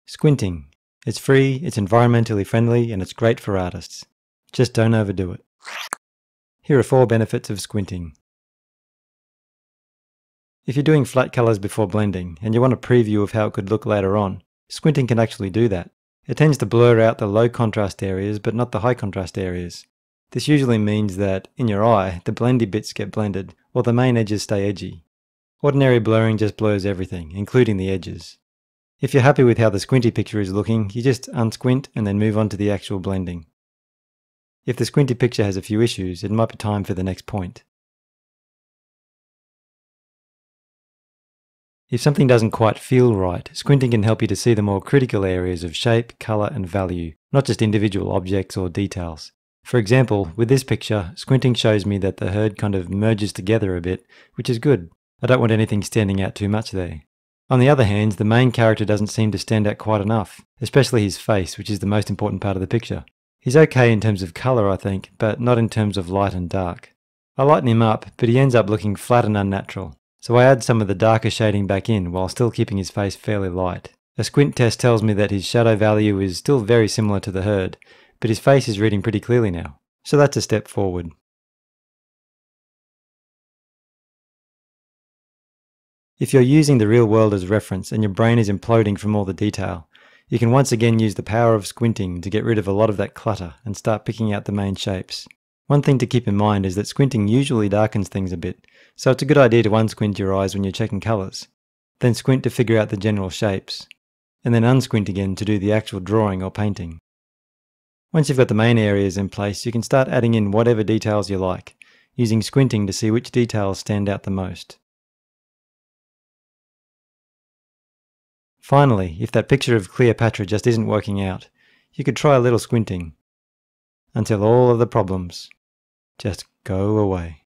Squinting. It's free, it's environmentally friendly, and it's great for artists. Just don't overdo it. Here are 4 benefits of squinting. If you're doing flat colours before blending, and you want a preview of how it could look later on, squinting can actually do that. It tends to blur out the low contrast areas, but not the high contrast areas. This usually means that, in your eye, the blendy bits get blended, while the main edges stay edgy. Ordinary blurring just blurs everything, including the edges. If you're happy with how the squinty picture is looking, you just unsquint and then move on to the actual blending. If the squinty picture has a few issues, it might be time for the next point. If something doesn't quite feel right, squinting can help you to see the more critical areas of shape, colour and value, not just individual objects or details. For example, with this picture, squinting shows me that the herd kind of merges together a bit, which is good. I don't want anything standing out too much there. On the other hand, the main character doesn't seem to stand out quite enough, especially his face, which is the most important part of the picture. He's okay in terms of colour, I think, but not in terms of light and dark. I lighten him up, but he ends up looking flat and unnatural. So I add some of the darker shading back in while still keeping his face fairly light. A squint test tells me that his shadow value is still very similar to the herd, but his face is reading pretty clearly now. So that's a step forward. If you're using the real world as reference and your brain is imploding from all the detail, you can once again use the power of squinting to get rid of a lot of that clutter and start picking out the main shapes. One thing to keep in mind is that squinting usually darkens things a bit, so it's a good idea to unsquint your eyes when you're checking colours, then squint to figure out the general shapes, and then unsquint again to do the actual drawing or painting. Once you've got the main areas in place, you can start adding in whatever details you like, using squinting to see which details stand out the most. Finally, if that picture of Cleopatra just isn't working out, you could try a little squinting, until all of the problems just go away.